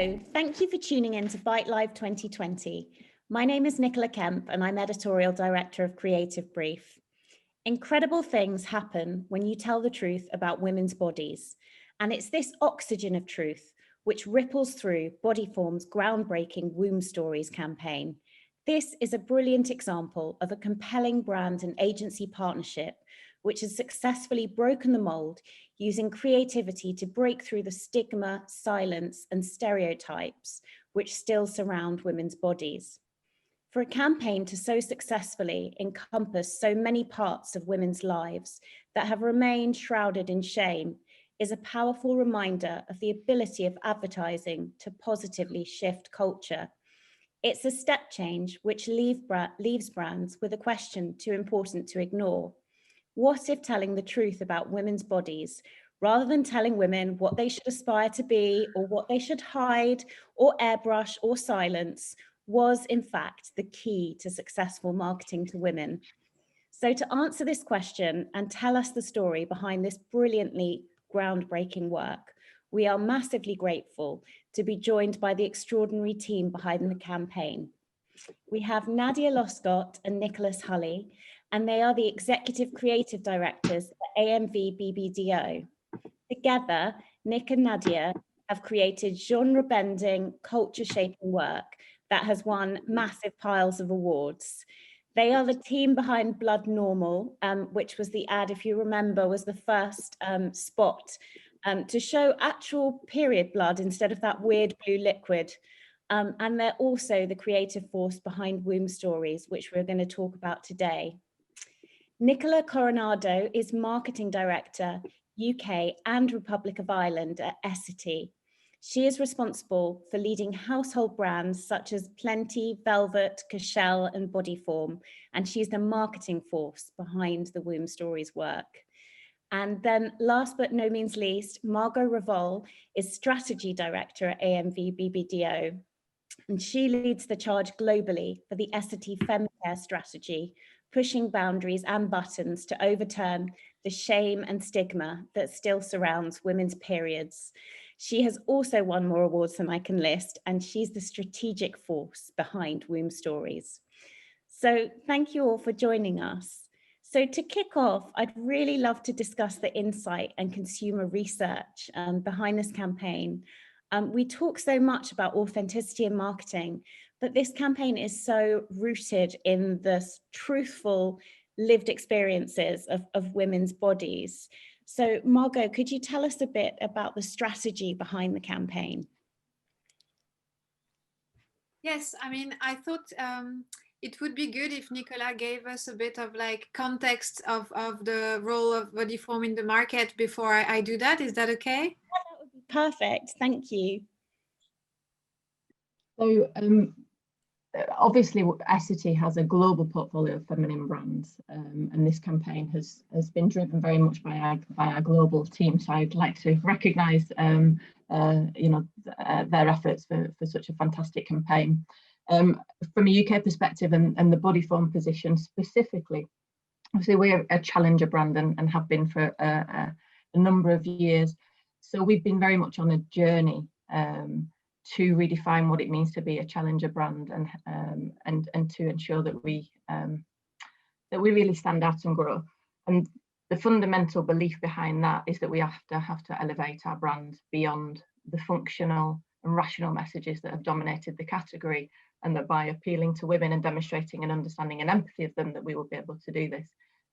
Hello, thank you for tuning in to Bite Live 2020. My name is Nicola Kemp and I'm Editorial Director of Creative Brief. Incredible things happen when you tell the truth about women's bodies. And it's this oxygen of truth which ripples through Bodyform's groundbreaking Womb Stories campaign. This is a brilliant example of a compelling brand and agency partnership which has successfully broken the mold using creativity to break through the stigma, silence, and stereotypes which still surround women's bodies. For a campaign to so successfully encompass so many parts of women's lives that have remained shrouded in shame is a powerful reminder of the ability of advertising to positively shift culture. It's a step change which leaves brands with a question too important to ignore. What if telling the truth about women's bodies, rather than telling women what they should aspire to be or what they should hide or airbrush or silence, was in fact the key to successful marketing to women? So to answer this question and tell us the story behind this brilliantly groundbreaking work, we are massively grateful to be joined by the extraordinary team behind the campaign. We have Nadia Loscott and Nicholas Hulley, and they are the Executive Creative Directors at AMV BBDO. Together, Nick and Nadia have created genre-bending, culture-shaping work that has won massive piles of awards. They are the team behind Blood Normal, which was the ad, if you remember, was the first spot to show actual period blood instead of that weird blue liquid. And they're also the creative force behind Womb Stories, which we're going to talk about today. Nicola Coronado is Marketing Director, UK and Republic of Ireland at Essity. She is responsible for leading household brands such as Plenty, Velvet, Cashel and Bodyform, and she's the marketing force behind the Womb Stories work. And then last but no means least, Margot Revol is Strategy Director at AMV BBDO, and she leads the charge globally for the Essity Femcare strategy, pushing boundaries and buttons to overturn the shame and stigma that still surrounds women's periods. She has also won more awards than I can list, and she's the strategic force behind Womb Stories. So thank you all for joining us. So to kick off, I'd really love to discuss the insight and consumer research behind this campaign. We talk so much about authenticity in marketing, but this campaign is so rooted in the truthful lived experiences of women's bodies. So Margot, could you tell us a bit about the strategy behind the campaign? Yes, I mean, I thought it would be good if Nicola gave us a bit of like context of the role of Bodyform in the market before I do that. Is that okay? Yeah, that would be perfect. Thank you. So obviously Essity has a global portfolio of feminine brands, and this campaign has been driven very much by our global team. So I'd like to recognise their efforts for such a fantastic campaign. From a UK perspective and the Bodyform position specifically, obviously we're a challenger brand and have been for a number of years. So we've been very much on a journey to redefine what it means to be a challenger brand and to ensure that we really stand out and grow. And the fundamental belief behind that is that we have to elevate our brand beyond the functional and rational messages that have dominated the category, and that by appealing to women and demonstrating an understanding and empathy of them, that we will be able to do this.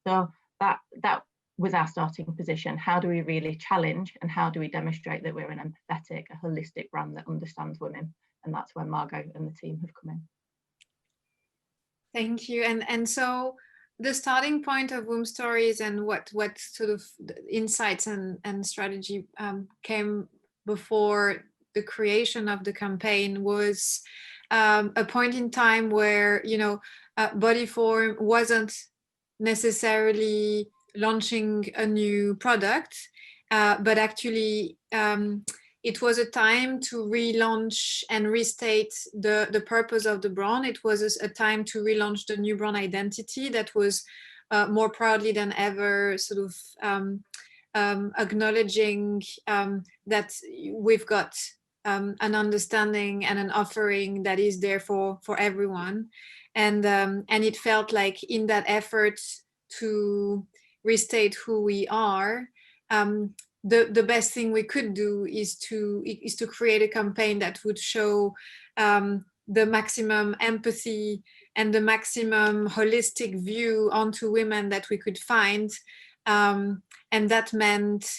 So that was our starting position. How do we really challenge, and how do we demonstrate that we're an empathetic, a holistic brand that understands women? And that's where Margot and the team have come in. Thank you. And so the starting point of Womb Stories and what sort of insights and strategy came before the creation of the campaign was a point in time where, Bodyform wasn't necessarily launching a new product, but actually it was a time to relaunch and restate the purpose of the brand. It was a time to relaunch the new brand identity that was more proudly than ever sort of acknowledging that we've got an understanding and an offering that is there for everyone. And it felt like in that effort to restate who we are, the best thing we could do is to create a campaign that would show the maximum empathy and the maximum holistic view onto women that we could find. And that meant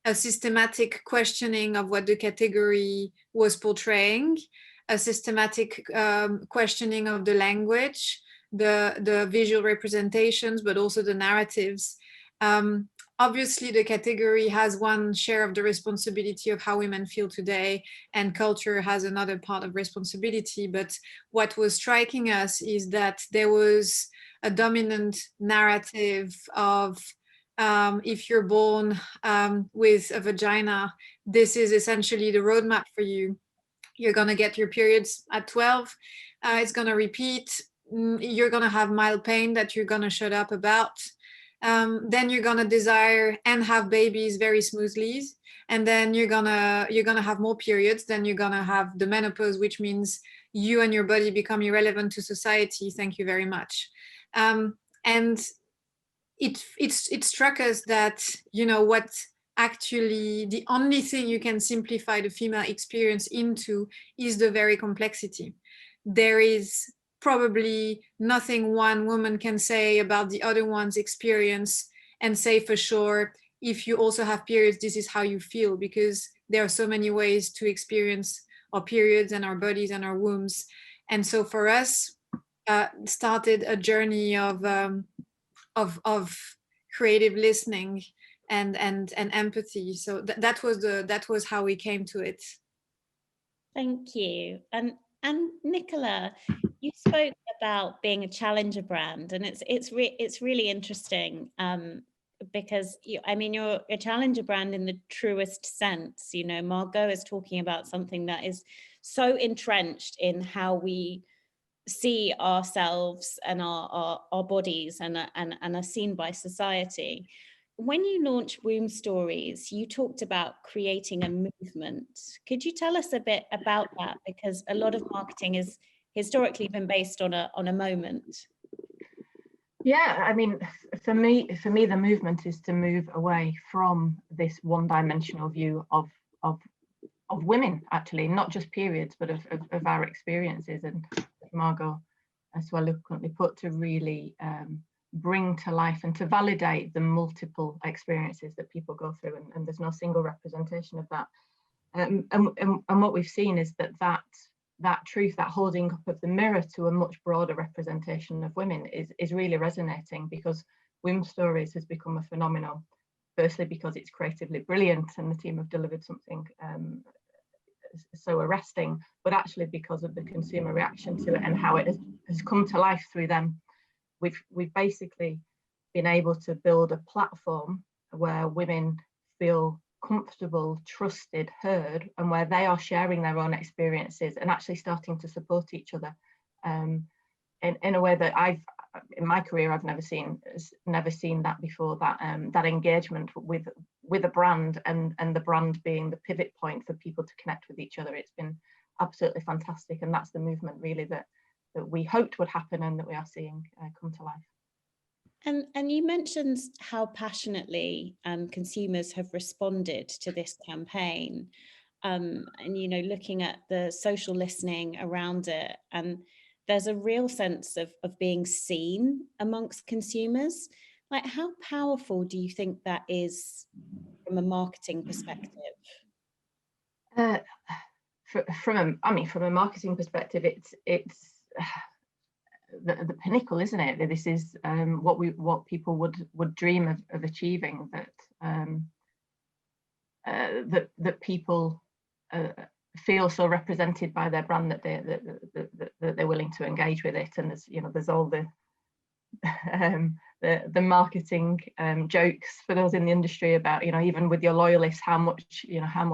a systematic questioning of what the category was portraying, a systematic questioning of the language, the visual representations, but also the narratives. Obviously, the category has one share of the responsibility of how women feel today, and culture has another part of responsibility. But what was striking us is that there was a dominant narrative of if you're born with a vagina, this is essentially the roadmap for you. You're going to get your periods at 12. It's going to repeat. You're going to have mild pain that you're going to shut up about. Then you're gonna desire and have babies very smoothly, and then you're gonna have more periods. Then you're gonna have the menopause, which means you and your body become irrelevant to society. Thank you very much. And it struck us that, you know, what actually the only thing you can simplify the female experience into is the very complexity. There is probably nothing one woman can say about the other one's experience and say for sure, if you also have periods, this is how you feel, because there are so many ways to experience our periods and our bodies and our wombs. And so for us, started a journey of creative listening and empathy. So that was how we came to it. Thank you. And Nicola, you spoke about being a challenger brand, and it's really interesting because you're a challenger brand in the truest sense. You know, Margot is talking about something that is so entrenched in how we see ourselves and our bodies and are seen by society. When you launched Womb Stories, you talked about creating a movement. Could you tell us a bit about that? Because a lot of marketing has historically been based on a moment. Yeah, I mean, for me, the movement is to move away from this one-dimensional view of women, actually, not just periods, but of our experiences. And Margot as well eloquently put, to really bring to life and to validate the multiple experiences that people go through, and there's no single representation of that. And what we've seen is that truth, that holding up of the mirror to a much broader representation of women is really resonating, because Womb Stories has become a phenomenon, firstly because it's creatively brilliant and the team have delivered something so arresting, but actually because of the consumer reaction to it and how it has come to life through them. We've basically been able to build a platform where women feel comfortable, trusted, heard, and where they are sharing their own experiences and actually starting to support each other in a way that in my career I've never seen that before. That engagement with a brand and the brand being the pivot point for people to connect with each other. It's been absolutely fantastic, and that's the movement really that we hoped would happen and that we are seeing come to life. And you mentioned how passionately consumers have responded to this campaign, and you know, looking at the social listening around it, and there's a real sense of being seen amongst consumers. Like, how powerful do you think that is from a marketing perspective? From a marketing perspective, it's the pinnacle, isn't it? This is what people would dream of achieving, that people feel so represented by their brand that they're willing to engage with it. And there's all the marketing jokes for those in the industry about, even with your loyalists, how much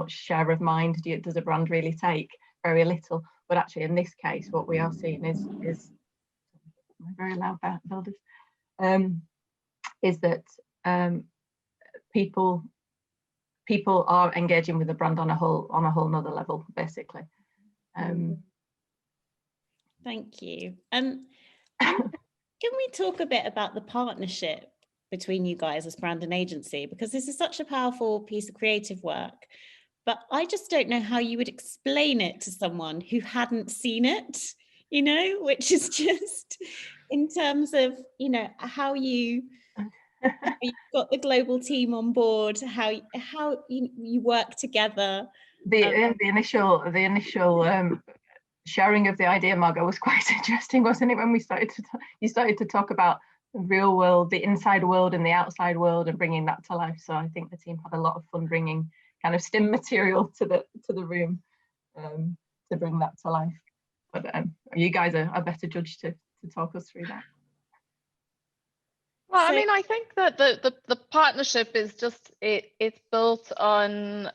share of mind does a brand really take? Very little. But actually, in this case, what we are seeing is very loud builders, is that people people are engaging with the brand on a whole nother level, basically. Thank you. Can we talk a bit about the partnership between you guys as brand and agency? Because this is such a powerful piece of creative work, but I just don't know how you would explain it to someone who hadn't seen it, you know, which is just in terms of, you know, how you've got the global team on board, how you work together. The initial sharing of the idea, Margot, was quite interesting, wasn't it? When we you started to talk about the real world, the inside world and the outside world, and bringing that to life. So I think the team had a lot of fun bringing kind of STEM material to the room to bring that to life. But you guys are a better judge to talk us through that. Well, I mean, I think that the partnership is just it's built on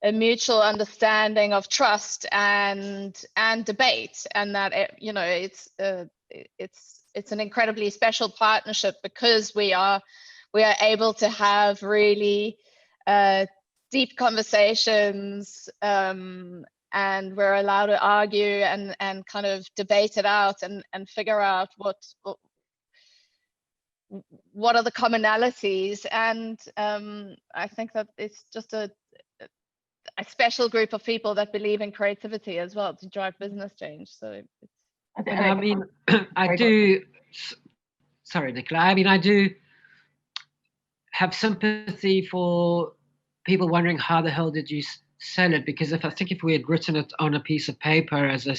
a mutual understanding of trust and debate, and that you know, it's an incredibly special partnership because we are able to have really deep conversations, and we're allowed to argue and kind of debate it out and figure out what are the commonalities. And I think that it's just a special group of people that believe in creativity as well to drive business change. So I mean, I do, sorry, Nicola, I mean, I do have sympathy for people wondering how the hell did you sell it, because I think if we had written it on a piece of paper as a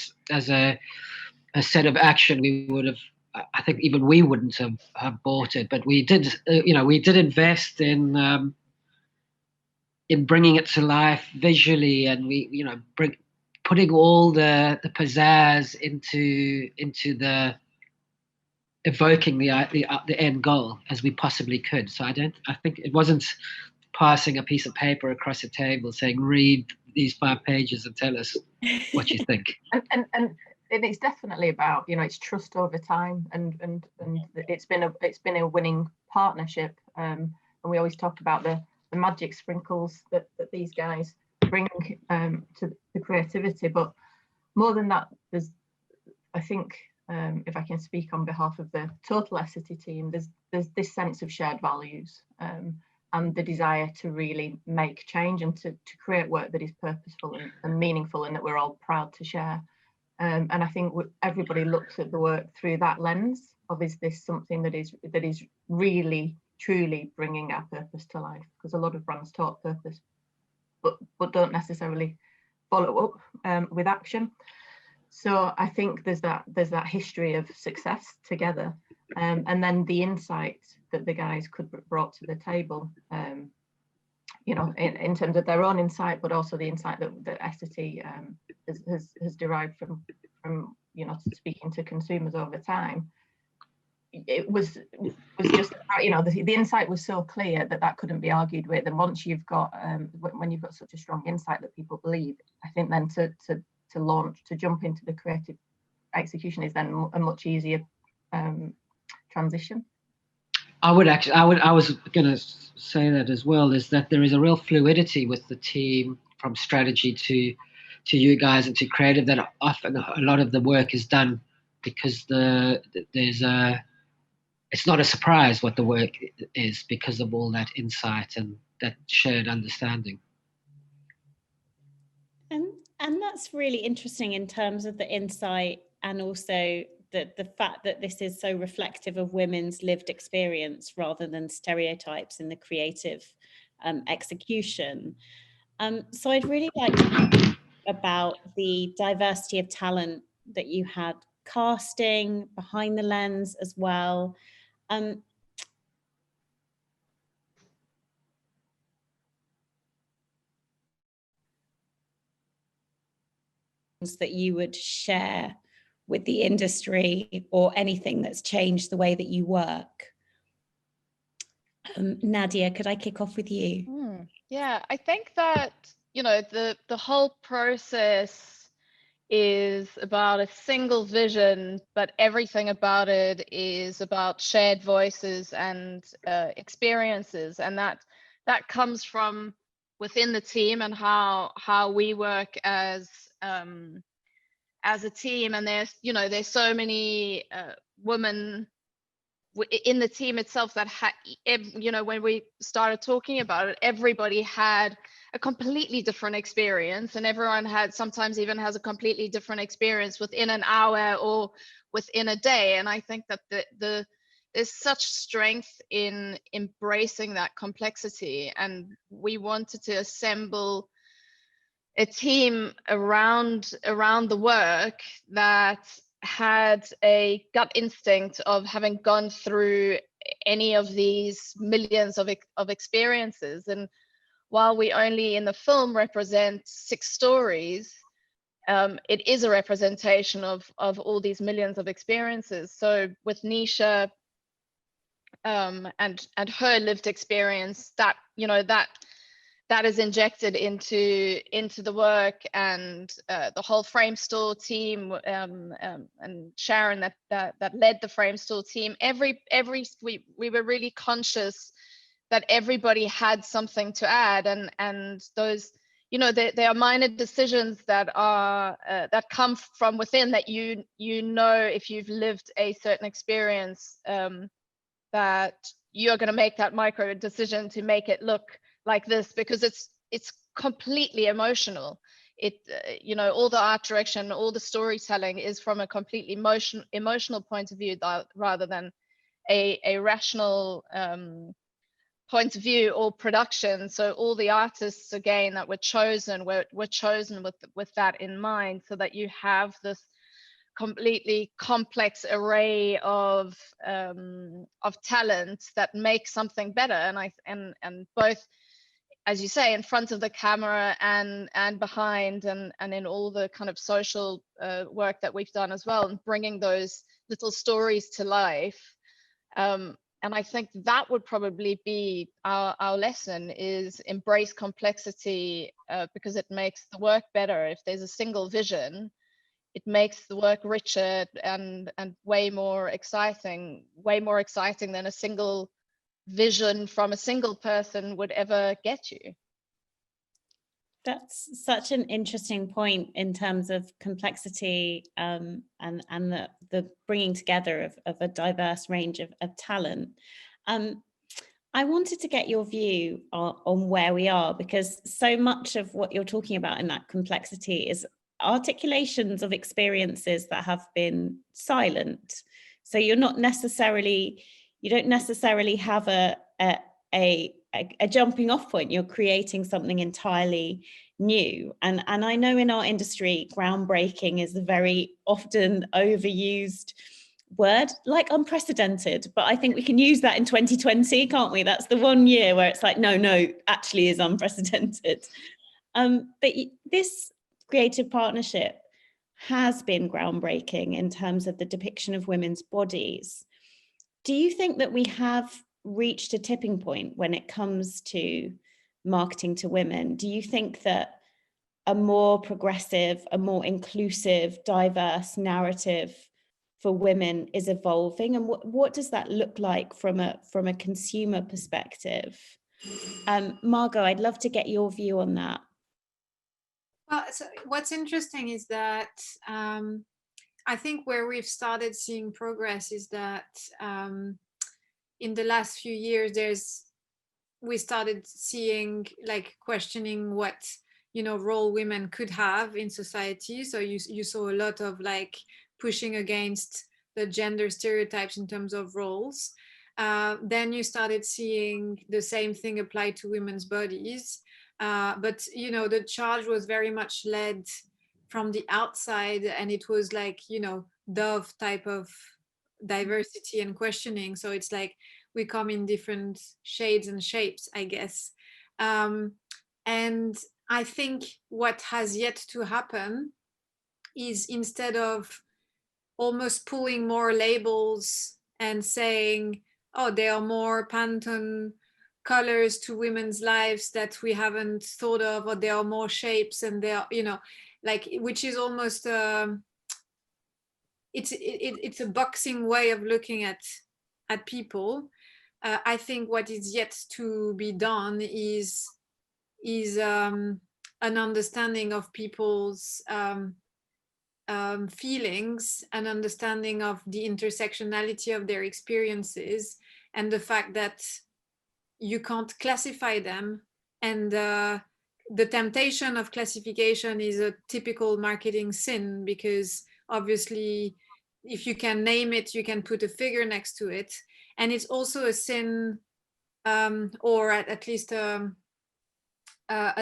set of action, we would have, I think even we wouldn't have bought it. But we did, you know, we did invest in bringing it to life visually, and we, you know, putting all the pizzazz into the evoking the end goal as we possibly could. So I think it wasn't passing a piece of paper across a table saying, read these 5 pages and tell us what you think. And it's definitely about, you know, it's trust over time, and it's been a winning partnership, and we always talk about the magic sprinkles that these guys bring to the creativity. But more than that, there's, I think, if I can speak on behalf of the total Essity team, there's this sense of shared values, and the desire to really make change and to create work that is purposeful and meaningful, and that we're all proud to share. And I think everybody looks at the work through that lens of, is this something that is really truly bringing our purpose to life? Because a lot of brands talk purpose, but don't necessarily follow up with action. So I think there's that history of success together, and then the insight that the guys brought to the table, you know, in terms of their own insight, but also the insight that Essity has derived from, you know, speaking to consumers over time. It was just, you know, the insight was so clear that couldn't be argued with. And once you've got when you've got such a strong insight that people believe, I think then to jump into the creative execution is then a much easier transition. I was going to say that as well, is that there is a real fluidity with the team, from strategy to you guys and to creative, that often a lot of the work is done because it's not a surprise what the work is, because of all that insight and that shared understanding. And that's really interesting in terms of the insight, and also the fact that this is so reflective of women's lived experience rather than stereotypes in the creative execution. So I'd really like to talk about the diversity of talent that you had, casting, behind the lens as well. That you would share with the industry, or anything that's changed the way that you work. Nadia, could I kick off with you? Yeah, I think that, you know, the whole process is about a single vision, but everything about it is about shared voices and experiences, and that that comes from within the team and how we work as a team. And there's so many women in the team itself that when we started talking about it, everybody had a completely different experience, and everyone sometimes even has a completely different experience within an hour or within a day. And I think that there's such strength in embracing that complexity, and we wanted to assemble a team around the work that had a gut instinct of having gone through any of these millions of experiences. And while we only in the film represent 6 stories, it is a representation of all these millions of experiences. So with Nisha and her lived experience, that is injected into the work, and the whole frame store team, and Sharon that led the frame store team. We were really conscious that everybody had something to add, and those, there are minor decisions that come from within, that if you've lived a certain experience, that you're going to make that micro decision to make it look like this, because it's completely emotional. All the art direction, all the storytelling is from a completely emotional point of view, rather than a rational point of view or production. So all the artists, again, that were chosen with that in mind, so that you have this completely complex array of talent that makes something better. And both, as you say, in front of the camera and behind, and in all the kind of social work that we've done as well, and bringing those little stories to life. And I think that would probably be our lesson, is embrace complexity, because it makes the work better. If there's a single vision, it makes the work richer and way more exciting than a single vision from a single person would ever get you. That's such an interesting point in terms of complexity, and the bringing together of a diverse range of talent. I wanted to get your view on where we are, because so much of what you're talking about in that complexity is articulations of experiences that have been silent. So you don't necessarily have a jumping off point. You're creating something entirely new. And I know in our industry, groundbreaking is a very often overused word, like unprecedented, but I think we can use that in 2020, can't we? That's the one year where it's like, no, actually is unprecedented. But this creative partnership has been groundbreaking in terms of the depiction of women's bodies. Do you think that we have reached a tipping point when it comes to marketing to women? Do you think that a more progressive, a more inclusive, diverse narrative for women is evolving? And what does that look like from a consumer perspective? Margot, I'd love to get your view on that. Well, so what's interesting is that I think where we've started seeing progress is that in the last few years, we started seeing, like, questioning what role women could have in society. So you saw a lot of, like, pushing against the gender stereotypes in terms of roles. Then you started seeing the same thing apply to women's bodies. But the charge was very much led from the outside, and it was like Dove type of diversity and questioning. So it's like we come in different shades and shapes, I guess. And I think what has yet to happen is, instead of almost pulling more labels and saying, oh, there are more Pantone colors to women's lives that we haven't thought of, or there are more shapes, and there are, like, which is almost it's a boxing way of looking at people. I think what is yet to be done is an understanding of people's feelings, an understanding of the intersectionality of their experiences, and the fact that you can't classify them. And the temptation of classification is a typical marketing sin, because obviously if you can name it, you can put a figure next to it. And it's also a sin, or at least a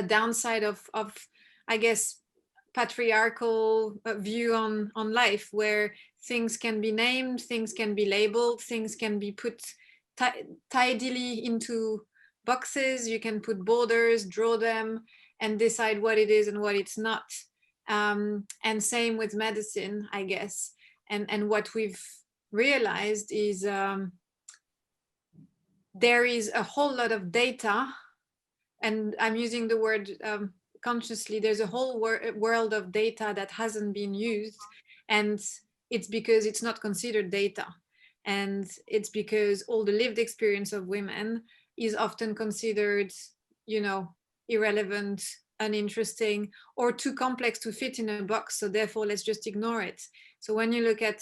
downside of I guess, patriarchal view on life, where things can be named, things can be labeled, things can be put tidily into boxes. You can put borders, draw them, and decide what it is and what it's not. And same with medicine, I guess. And what we've realized is there is a whole lot of data, and I'm using the word consciously. There's a whole world of data that hasn't been used, and it's because it's not considered data, and it's because all the lived experience of women is often considered, you know, irrelevant, uninteresting, or too complex to fit in a box, so therefore let's just ignore it. So when you look at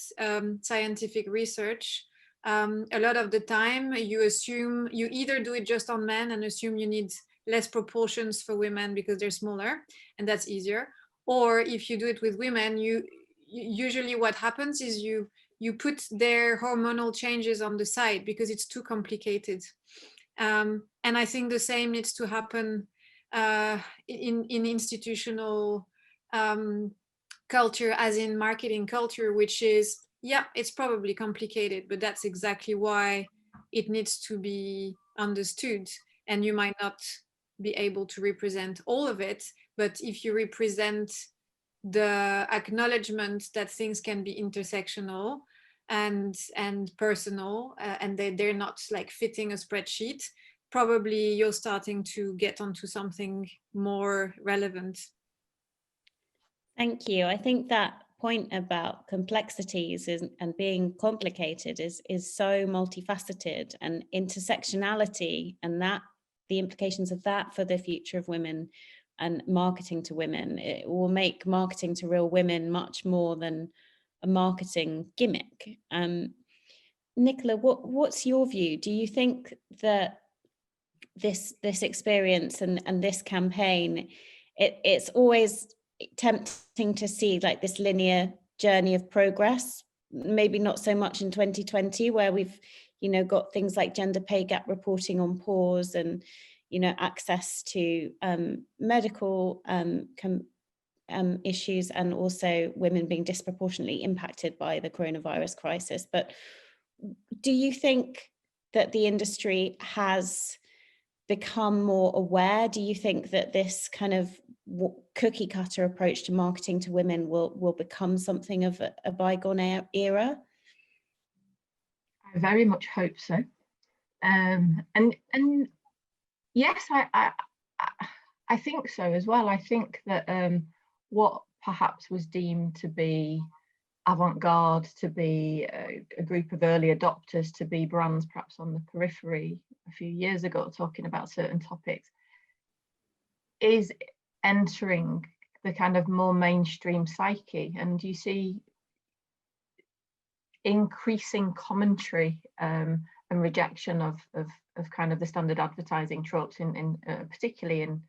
scientific research, a lot of the time you assume, you either do it just on men and assume you need less proportions for women because they're smaller, and that's easier. Or if you do it with women, you usually what happens is you put their hormonal changes on the side because it's too complicated. And I think the same needs to happen in institutional culture, as in marketing culture, which is, yeah, it's probably complicated, but that's exactly why it needs to be understood. And you might not be able to represent all of it, but if you represent the acknowledgement that things can be intersectional and personal, and they're not like fitting a spreadsheet, probably you're starting to get onto something more relevant. Thank you. I think that point about complexities and being complicated is so multifaceted, and intersectionality, and that the implications of that for the future of women and marketing to women. It will make marketing to real women much more than a marketing gimmick. Nicola, what's your view? Do you think that this experience and this campaign, it's always tempting to see like this linear journey of progress, maybe not so much in 2020, where we've, you know, got things like gender pay gap reporting on pause, and, you know, access to medical issues, and also women being disproportionately impacted by the coronavirus crisis. But do you think that the industry has become more aware? Do you think that this kind of cookie cutter approach to marketing to women will become something of a bygone era? I very much hope so. And yes, I think so as well. I think that what perhaps was deemed to be avant-garde, to be a group of early adopters, to be brands perhaps on the periphery a few years ago talking about certain topics, is entering the kind of more mainstream psyche. And you see increasing commentary and rejection of kind of the standard advertising tropes, in particularly in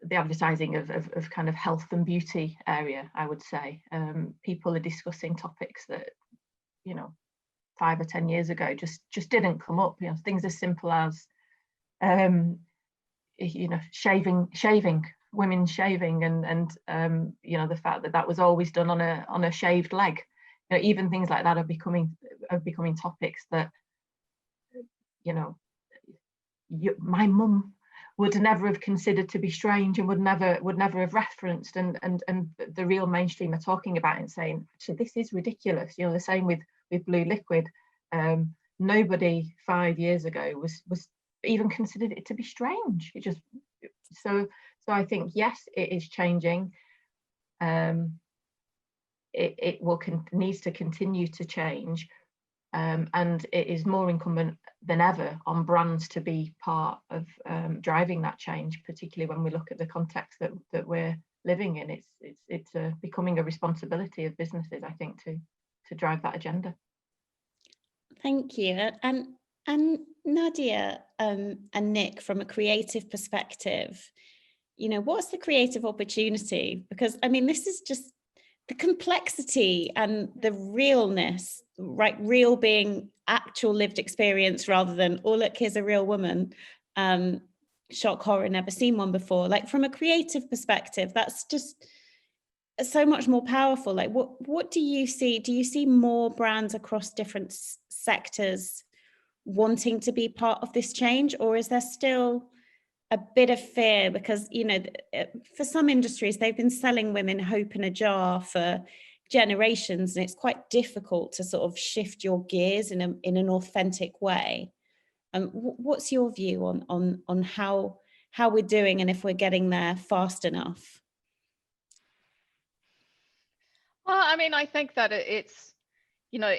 the advertising of kind of health and beauty area, I would say. People are discussing topics that, you know, 5 or 10 years ago just didn't come up. You know, things as simple as you know, shaving, women shaving, and you know, the fact that was always done on a shaved leg. You know, even things like that are becoming topics that, you know, my mum would never have considered to be strange, and would never have referenced, and the real mainstream are talking about it and saying, so this is ridiculous. You know, the same with blue liquid. Nobody 5 years ago was even considered it to be strange. It just, so I think, yes, it is changing. It needs to continue to change, and it is more incumbent than ever on brands to be part of driving that change, particularly when we look at the context that we're living in. It's becoming a responsibility of businesses, I think, to drive that agenda. Thank you. And Nadia and Nick, from a creative perspective, you know, what's the creative opportunity? Because I mean, this is just the complexity and the realness, right? Real being actual lived experience rather than, oh, look, here's a real woman. Shock, horror, never seen one before. Like, from a creative perspective, that's just so much more powerful. Like, what do you see? Do you see more brands across different sectors wanting to be part of this change, or is there still a bit of fear? Because, you know, for some industries, they've been selling women hope in a jar for generations, and it's quite difficult to sort of shift your gears in an authentic way. What's your view on how we're doing, and if we're getting there fast enough? Well, I mean, I think that it's, you know,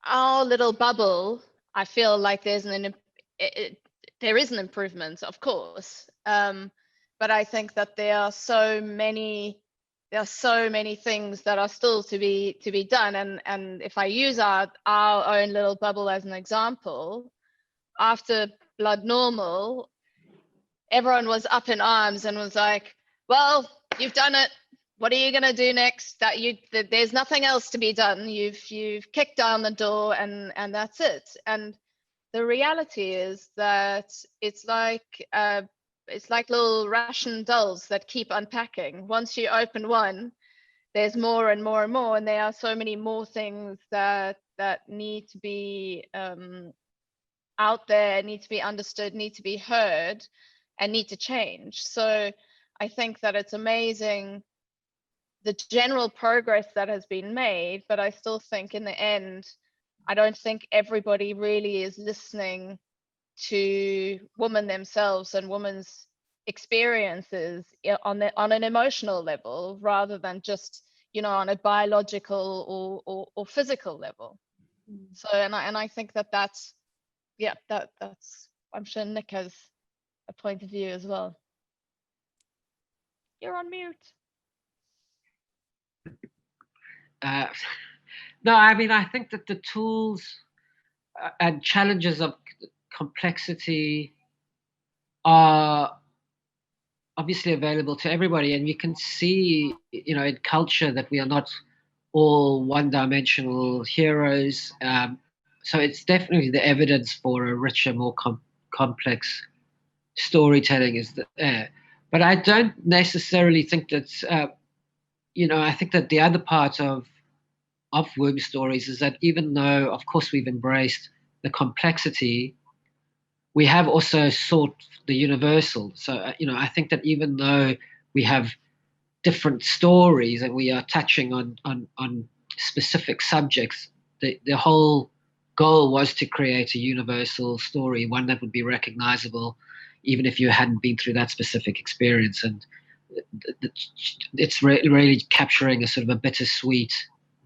our little bubble, I feel like there is an improvement, of course, but I think that there are so many things that are still to be done. And if I use our own little bubble as an example, after Blood Normal, everyone was up in arms and was like, well, you've done it. What are you going to do next? There's nothing else to be done. You've kicked down the door, and that's it. And the reality is that it's like little Russian dolls that keep unpacking. Once you open one, there's more and more and more, and there are so many more things that need to be out there, need to be understood, need to be heard, and need to change. So I think that it's amazing, the general progress that has been made, but I still think in the end, I don't think everybody really is listening to women themselves and women's experiences on an emotional level, rather than just, you know, on a biological or physical level. So, and I think that's I'm sure Nick has a point of view as well. You're on mute. No, I mean, I think that the tools and challenges of complexity are obviously available to everybody, and you can see, you know, in culture that we are not all one-dimensional heroes. So it's definitely the evidence for a richer, more complex storytelling is there. But I don't necessarily think that's, you know, I think that the other part of womb stories is that even though, of course, we've embraced the complexity, we have also sought the universal. So, you know, I think that even though we have different stories and we are touching on specific subjects, the whole goal was to create a universal story, one that would be recognizable, even if you hadn't been through that specific experience. And it's really capturing a sort of a bittersweet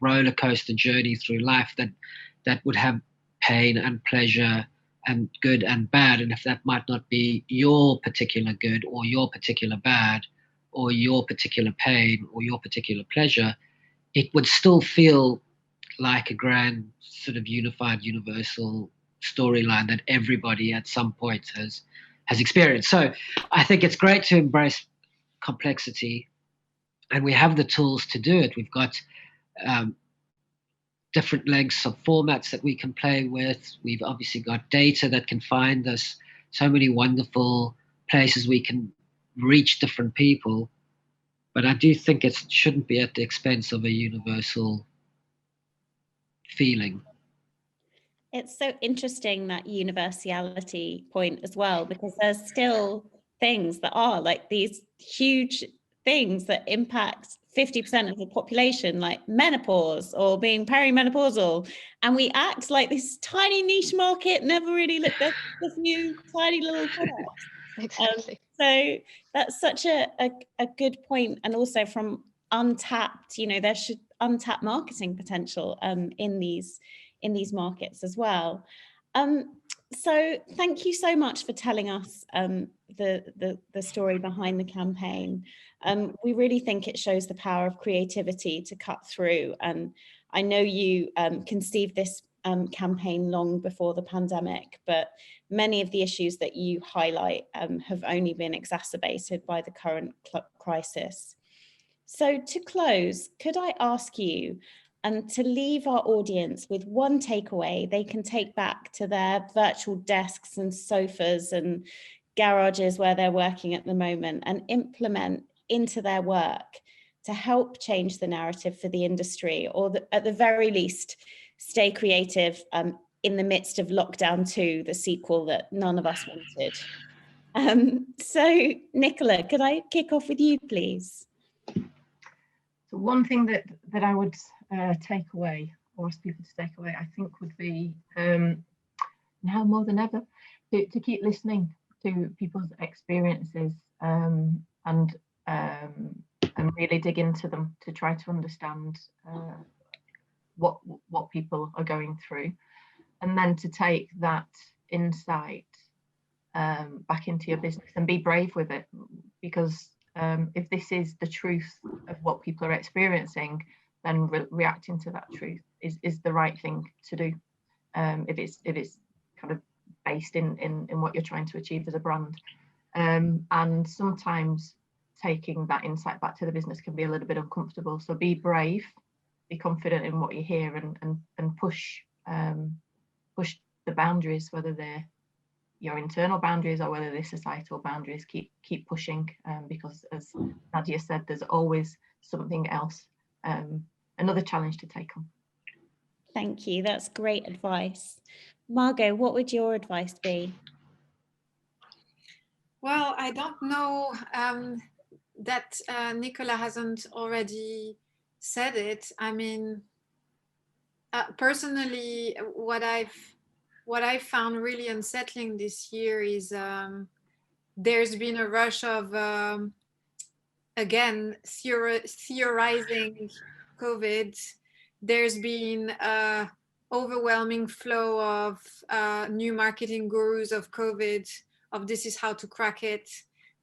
roller coaster journey through life that would have pain and pleasure and good and bad. And if that might not be your particular good or your particular bad or your particular pain or your particular pleasure, it would still feel like a grand sort of unified universal storyline that everybody at some point has experienced. So I think it's great to embrace complexity, and we have the tools to do it. We've got different lengths of formats that we can play with. We've obviously got data that can find us so many wonderful places we can reach different people. But I do think it shouldn't be at the expense of a universal feeling. It's so interesting, that universality point as well, because there's still things that are like these huge things that impact 50% of the population, like menopause or being perimenopausal, and we act like this tiny niche market never really looked at a few tiny little products. Exactly. So that's such a good point. And also from untapped, you know, untapped marketing potential in these markets as well. So thank you so much for telling us the story behind the campaign. We really think it shows the power of creativity to cut through. And I know you conceived this campaign long before the pandemic, but many of the issues that you highlight have only been exacerbated by the current crisis. So to close, could I ask you to leave our audience with one takeaway they can take back to their virtual desks and sofas and garages where they're working at the moment and implement into their work to help change the narrative for the industry, or at the very least, stay creative in the midst of lockdown 2, the sequel that none of us wanted. So Nicola, could I kick off with you, please? So one thing that I would take away, or ask people to take away, I think would be now more than ever to keep listening to people's experiences and really dig into them to try to understand what people are going through, and then to take that insight back into your business and be brave with it, because if this is the truth of what people are experiencing, then reacting to that truth is the right thing to do. If it's kind of based in what you're trying to achieve as a brand, and sometimes taking that insight back to the business can be a little bit uncomfortable. So be brave, be confident in what you hear, and push the boundaries, whether they're your internal boundaries or whether they're societal boundaries. Keep pushing, because as Nadia said, there's always something else, another challenge to take on. Thank you, that's great advice. Margot, what would your advice be? Well, I don't know that Nicola hasn't already said it. I mean, personally, what I found really unsettling this year is there's been a rush of, again, theorizing COVID. There's been an overwhelming flow of new marketing gurus of COVID, of this is how to crack it.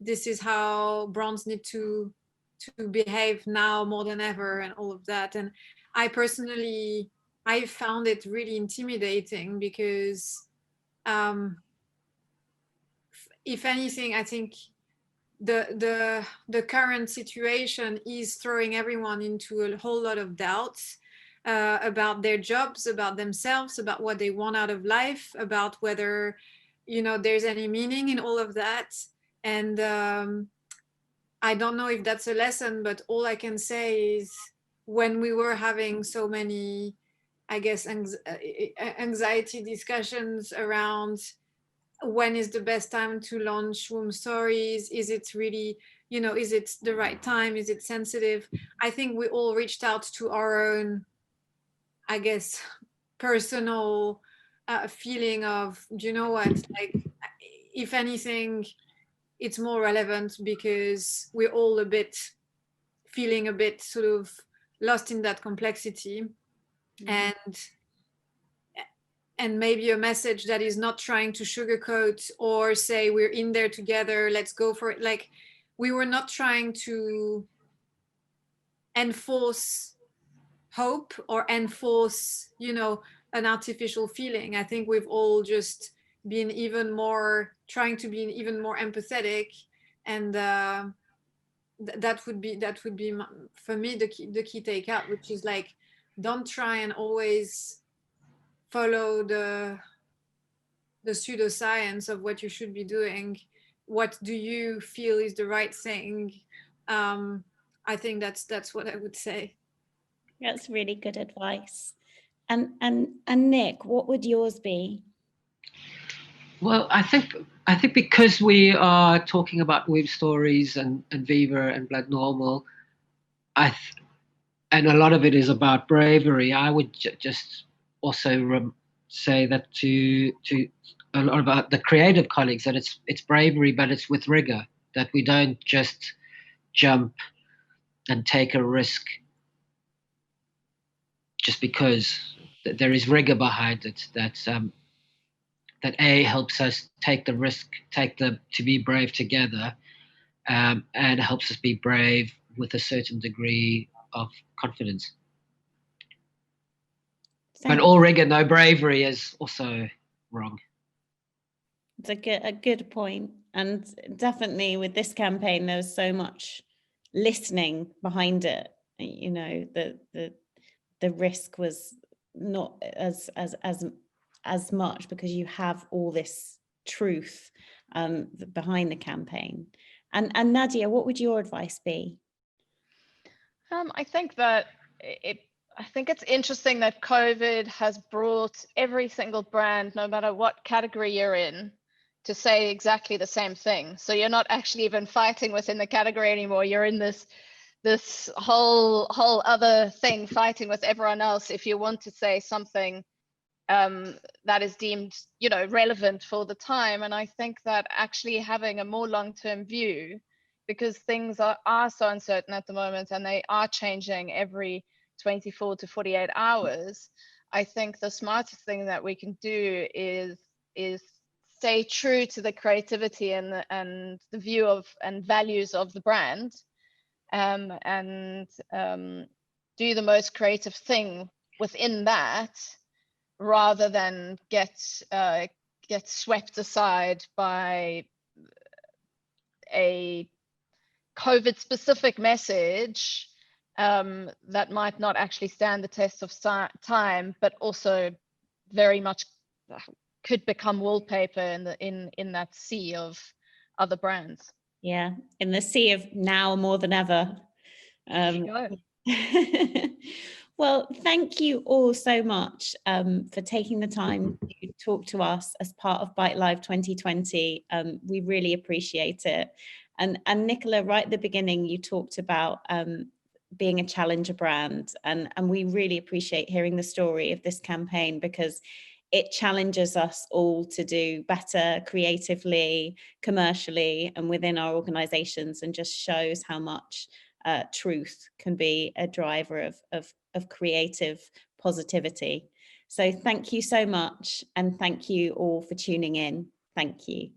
This is how brands need to behave now more than ever, and all of that. And I personally, I found it really intimidating because if anything, I think the current situation is throwing everyone into a whole lot of doubts about their jobs, about themselves, about what they want out of life, about whether, you know, there's any meaning in all of that. And I don't know if that's a lesson, but all I can say is when we were having so many, I guess, anxiety discussions around when is the best time to launch Womb Stories? Is it really, you know, is it the right time? Is it sensitive? I think we all reached out to our own, I guess, personal feeling of, do you know what, like, if anything, it's more relevant because we're all feeling a bit sort of lost in that complexity. And maybe a message that is not trying to sugarcoat or say we're in there together, let's go for it. Like, we were not trying to enforce hope or enforce, you know, an artificial feeling. I think we've all just been trying to be even more empathetic, and that would be for me the key takeout, which is like, don't try and always follow the pseudoscience of what you should be doing. What do you feel is the right thing? I think that's what I would say. That's really good advice. And Nick, what would yours be? Well, I think because we are talking about Womb Stories and Viva and Blood Normal, and a lot of it is about bravery, I would just also say that to a lot about the creative colleagues, that it's bravery, but it's with rigor, that we don't just jump and take a risk just because there is rigor behind it that A, helps us take the risk, to be brave together, and helps us be brave with a certain degree of confidence. But all rigor, no bravery is also wrong. It's a good point. And definitely with this campaign, there was so much listening behind it. You know, the risk was not as much because you have all this truth behind the campaign. And Nadia, what would your advice be? I think that I think it's interesting that COVID has brought every single brand, no matter what category you're in, to say exactly the same thing. So you're not actually even fighting within the category anymore. You're in this whole other thing, fighting with everyone else if you want to say something that is deemed, you know, relevant for the time. And I think that actually having a more long-term view, because things are so uncertain at the moment and they are changing every 24 to 48 hours, I think the smartest thing that we can do is stay true to the creativity and the view of and values of the brand, and do the most creative thing within that, rather than get swept aside by a COVID specific message that might not actually stand the test of time, but also very much could become wallpaper in that sea of other brands. Yeah, in the sea of now more than ever. Well, thank you all so much for taking the time to talk to us as part of Bite Live 2020. We really appreciate it. And Nicola, right at the beginning, you talked about being a challenger brand, and we really appreciate hearing the story of this campaign, because it challenges us all to do better creatively, commercially, and within our organizations, and just shows how much truth can be a driver of creative positivity. So thank you so much, and thank you all for tuning in. Thank you.